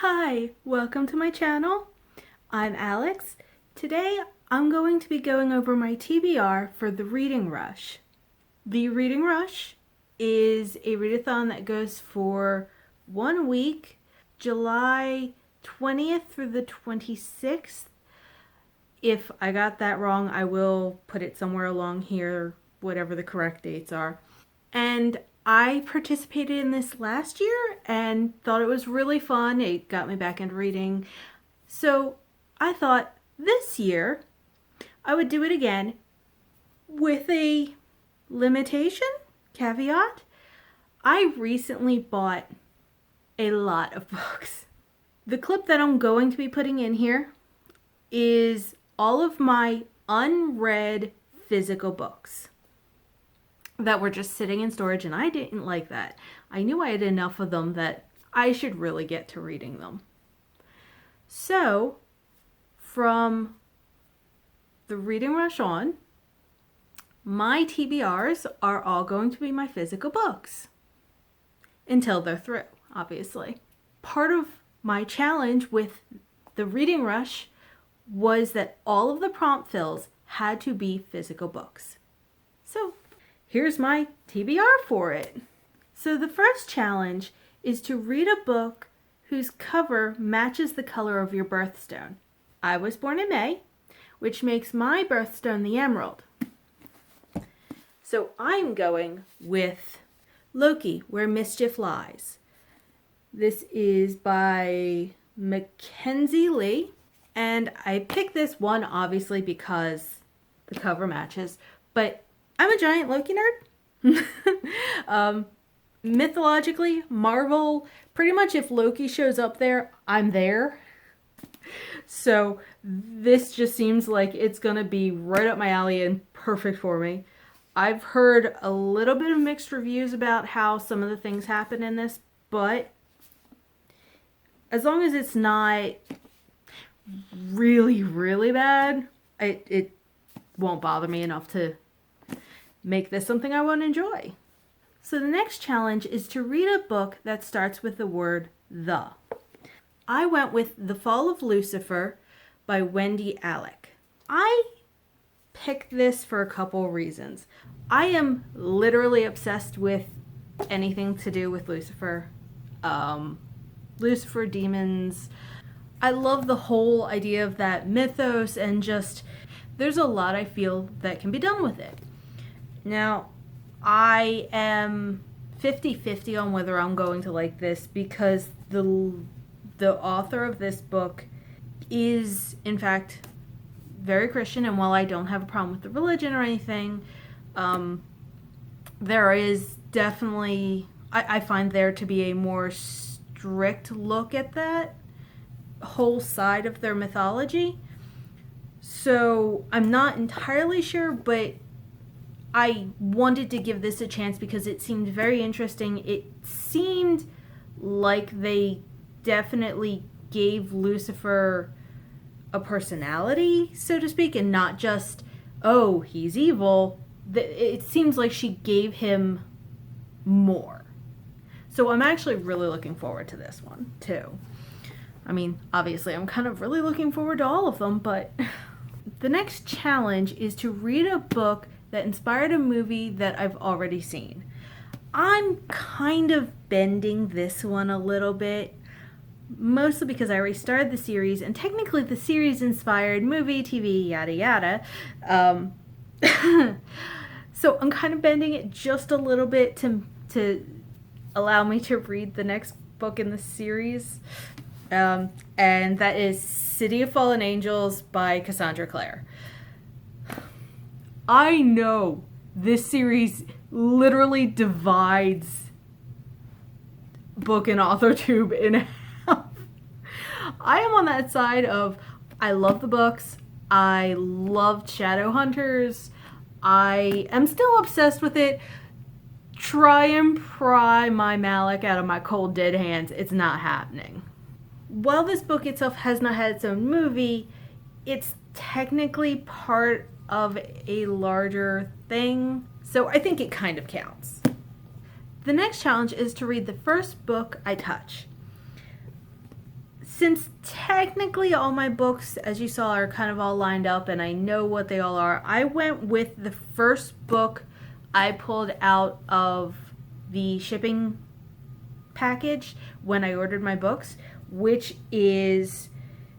Hi, welcome to my channel. I'm Alex. Today I'm going to be going over my TBR for the Reading Rush. The Reading Rush is a readathon that goes for 1 week, July 20th through the 26th. If I got that wrong, I will put it somewhere along here, whatever the correct dates are. And I participated in this last year and thought it was really fun. It got me back into reading. So I thought this year I would do it again with a limitation, caveat. I recently bought a lot of books. The clip that I'm going to be putting in here is all of my unread physical books that were just sitting in storage, and I didn't like that. I knew I had enough of them that I should really get to reading them. So, from the Reading Rush on, my TBRs are all going to be my physical books. Until they're through, obviously. Part of my challenge with the Reading Rush was that all of the prompt fills had to be physical books. So, here's my TBR for it. So the first challenge is to read a book whose cover matches the color of your birthstone. I was born in May, which makes my birthstone the emerald. So I'm going with Loki, Where Mischief Lies. This is by Mackenzie Lee, and I picked this one obviously because the cover matches, but I'm a giant Loki nerd. Mythologically, Marvel, pretty much if Loki shows up there, I'm there. So this just seems like it's going to be right up my alley and perfect for me. I've heard a little bit of mixed reviews about how some of the things happen in this, but as long as it's not really, really bad, it won't bother me enough to make this something I want to enjoy. So the next challenge is to read a book that starts with the word the. I went with The Fall of Lucifer by Wendy Alec. I picked this for a couple reasons. I am literally obsessed with anything to do with Lucifer. Lucifer, demons. I love the whole idea of that mythos, and just there's a lot I feel that can be done with it. Now, I am 50-50 on whether I'm going to like this because the author of this book is, in fact, very Christian, and while I don't have a problem with the religion or anything, there is definitely, I find there to be a more strict look at that whole side of their mythology. So I'm not entirely sure, but I wanted to give this a chance because it seemed very interesting. It seemed like they definitely gave Lucifer a personality, so to speak, and not just, oh, he's evil. It seems like she gave him more. So I'm actually really looking forward to this one, too. I mean, obviously, I'm kind of really looking forward to all of them, but the next challenge is to read a book that inspired a movie that I've already seen. I'm kind of bending this one a little bit, mostly because I already started the series, and technically the series inspired movie, TV, yada yada. So I'm kind of bending it just a little bit to allow me to read the next book in the series, and that is City of Fallen Angels by Cassandra Clare. I know this series literally divides book and author tube in half. I am on that side of, I love the books, I loved Shadowhunters, I am still obsessed with it. Try and pry my Malik out of my cold dead hands, it's not happening. While this book itself has not had its own movie, it's technically part of a larger thing, so I think it kind of counts. The next challenge is to read the first book I touch. since technically all my books, as you saw, are kind of all lined up and I know what they all are, I went with the first book I pulled out of the shipping package when I ordered my books, which is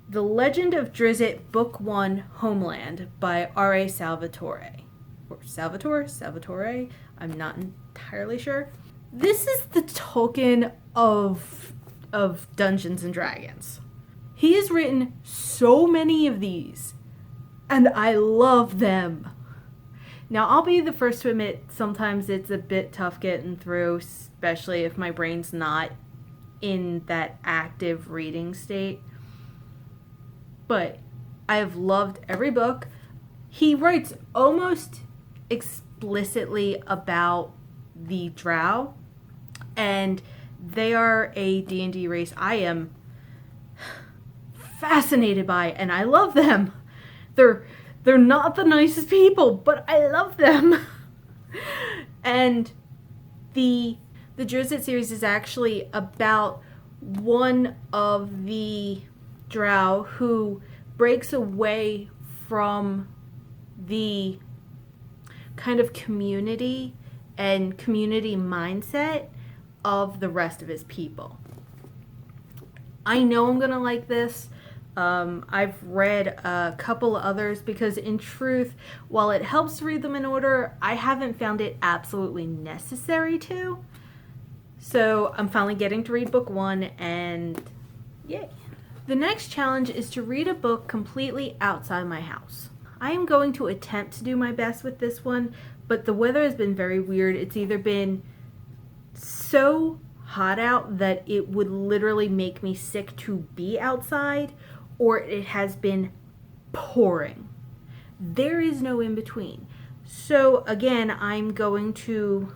The Legend of Drizzt, Book 1, Homeland by R.A. Salvatore. Or Salvatore? I'm not entirely sure. This is the Tolkien of Dungeons and Dragons. He has written so many of these, and I love them. Now, I'll be the first to admit sometimes it's a bit tough getting through, especially if my brain's not in that active reading state. But I have loved every book. He writes almost explicitly about the Drow, and they are a D&D race I am fascinated by, and I love them. They're not the nicest people, but I love them. And the Drizzt series is actually about one of the Drow who breaks away from the kind of community and community mindset of the rest of his people. I know I'm gonna like this. I've read a couple others because in truth, while it helps to read them in order, I haven't found it absolutely necessary to. So I'm finally getting to read book 1 and yay. The next challenge is to read a book completely outside my house. I am going to attempt to do my best with this one, but the weather has been very weird. It's either been so hot out that it would literally make me sick to be outside, or it has been pouring. There is no in between. So again, I'm going to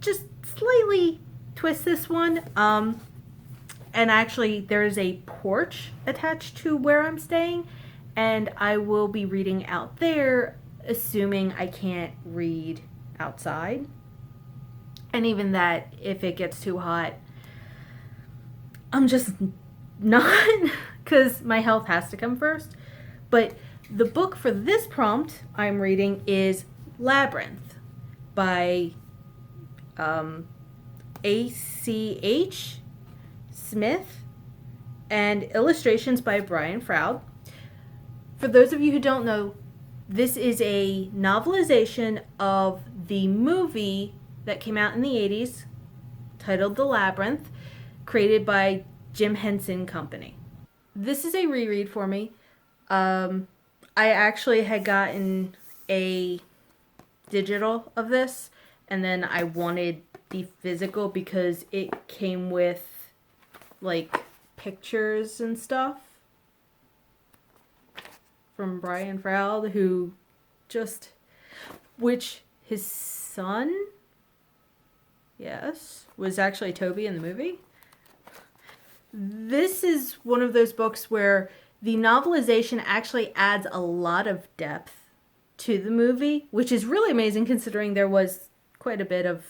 just slightly twist this one. And actually there is a porch attached to where I'm staying, and I will be reading out there, assuming I can't read outside. And even that, if it gets too hot, I'm just not, because my health has to come first. But the book for this prompt I'm reading is Labyrinth by A.C.H. Smith and illustrations by Brian Froud. For those of you who don't know, this is a novelization of the movie that came out in the 80s titled The Labyrinth, created by Jim Henson Company. This is a reread for me. I actually had gotten a digital of this, and then I wanted the physical because it came with like pictures and stuff from Brian Froud, which his son, yes, was actually Toby in the movie. This is one of those books where the novelization actually adds a lot of depth to the movie, which is really amazing considering there was quite a bit of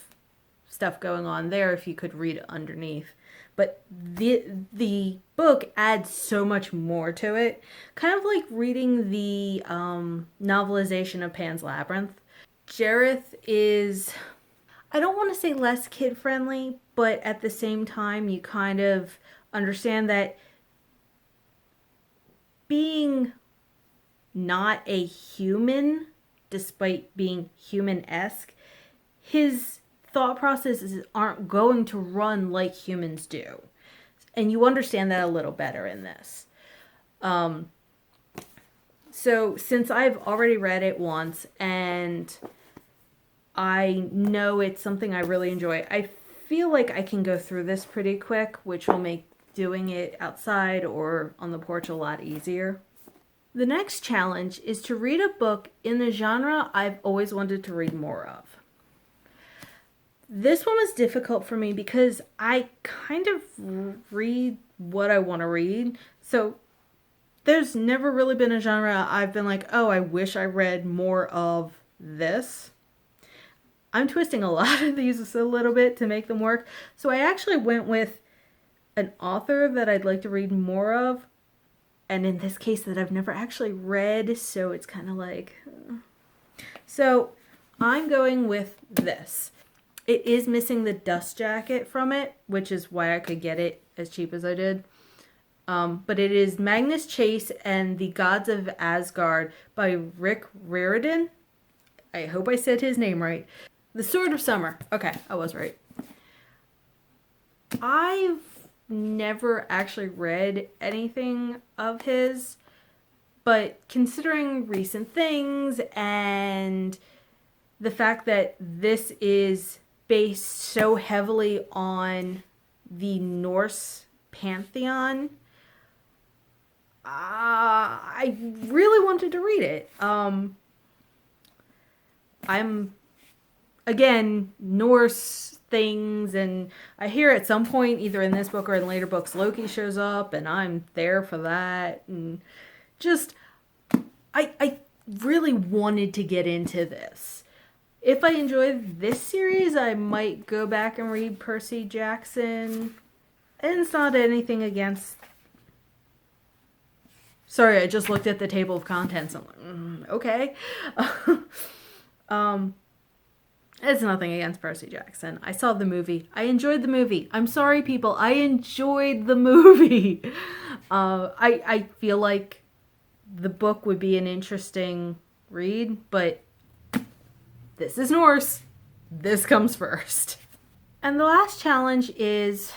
stuff going on there if you could read underneath. But the book adds so much more to it. Kind of like reading the novelization of Pan's Labyrinth. Jareth is, I don't want to say less kid-friendly, but at the same time you kind of understand that being not a human, despite being human-esque, his thought processes aren't going to run like humans do. And you understand that a little better in this. So since I've already read it once and I know it's something I really enjoy, I feel like I can go through this pretty quick, which will make doing it outside or on the porch a lot easier. The next challenge is to read a book in the genre I've always wanted to read more of. This one was difficult for me because I kind of read what I want to read. So there's never really been a genre I've been like, oh, I wish I read more of this. I'm twisting a lot of these a little bit to make them work. So I actually went with an author that I'd like to read more of, and in this case that I've never actually read, so it's kind of like... So I'm going with this. It is missing the dust jacket from it, which is why I could get it as cheap as I did. But it is Magnus Chase and the Gods of Asgard by Rick Riordan. I hope I said his name right. The Sword of Summer. Okay, I was right. I've never actually read anything of his, but considering recent things and the fact that this is based so heavily on the Norse pantheon, I really wanted to read it. I'm, again, Norse things, and I hear at some point, either in this book or in later books, Loki shows up, and I'm there for that, and just, I really wanted to get into this. If I enjoyed this series, I might go back and read Percy Jackson, and it's not anything against... Sorry, I just looked at the table of contents. I'm like, okay. It's nothing against Percy Jackson. I saw the movie. I enjoyed the movie. I'm sorry, people. I enjoyed the movie. I feel like the book would be an interesting read, but this is Norse. This comes first. And the last challenge is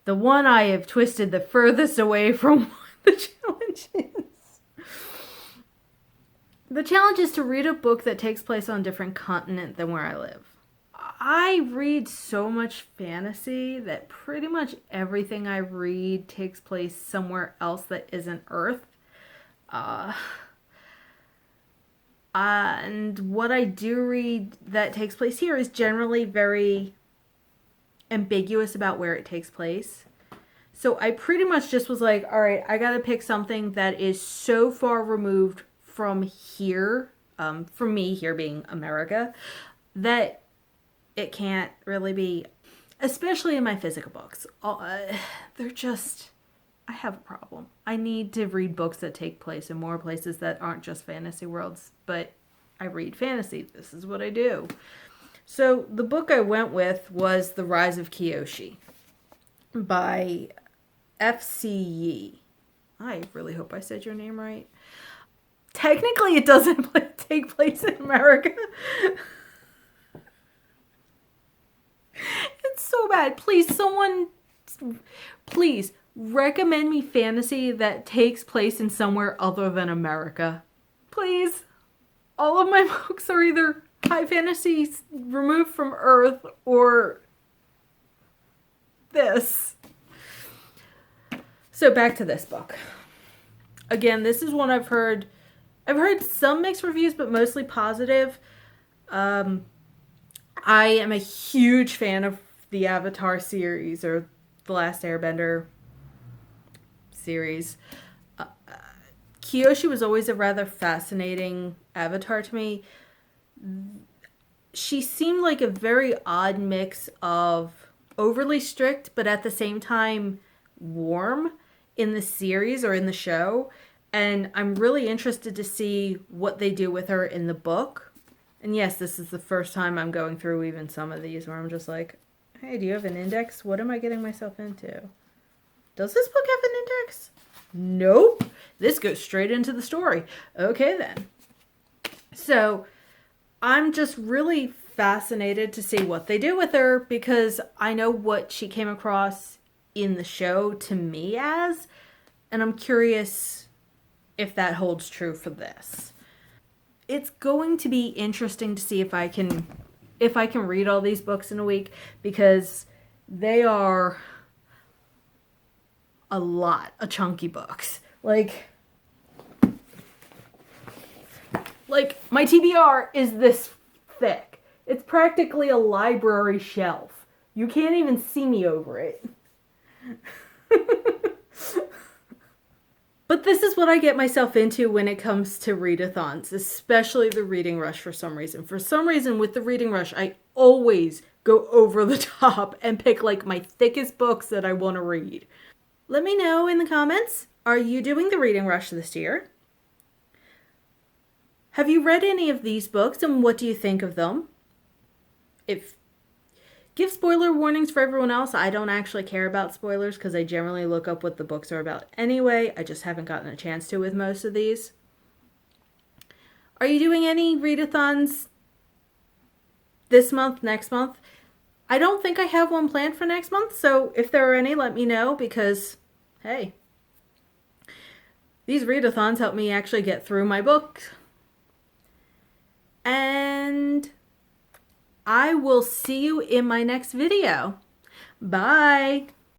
the one I have twisted the furthest away from the challenge is. The challenge is to read a book that takes place on a different continent than where I live. I read so much fantasy that pretty much everything I read takes place somewhere else that isn't Earth. And what I do read that takes place here is generally very ambiguous about where it takes place. So I pretty much just was like, all right, I gotta pick something that is so far removed from here, from me here being America, that it can't really be, especially in my physical books. They're just, I have a problem. I need to read books that take place in more places that aren't just fantasy worlds, but I read fantasy. This is what I do. So the book I went with was The Rise of Kyoshi by F.C. Yee. I really hope I said your name right. Technically, it doesn't take place in America. It's so bad. Please, someone, please recommend me fantasy that takes place in somewhere other than America. Please. All of my books are either high fantasy removed from Earth or this. So back to this book. Again, this is one I've heard some mixed reviews, but mostly positive. I am a huge fan of the Avatar series, or The Last Airbender series. Kyoshi was always a rather fascinating avatar to me. She seemed like a very odd mix of overly strict, but at the same time warm in the series or in the show. And I'm really interested to see what they do with her in the book. And yes, this is the first time I'm going through even some of these where I'm just like, hey, do you have an index? What am I getting myself into? Does this book have an index? Nope. This goes straight into the story. Okay, then. So I'm just really fascinated to see what they do with her, because I know what she came across in the show to me as, and I'm curious if that holds true for this. It's going to be interesting to see if I can read all these books in a week, because they are a lot of chunky books. Like my TBR is this thick. It's practically a library shelf. You can't even see me over it. But this is what I get myself into when it comes to readathons, especially the Reading Rush for some reason. For some reason, with the Reading Rush, I always go over the top and pick like my thickest books that I want to read. Let me know in the comments, are you doing the reading rush this year? Have you read any of these books and what do you think of them? Give spoiler warnings for everyone else. I don't actually care about spoilers because I generally look up what the books are about anyway. I just haven't gotten a chance to with most of these. Are you doing any readathons this month, next month? I don't think I have one planned for next month, so if there are any, let me know because, hey, these readathons help me actually get through my book. And I will see you in my next video. Bye!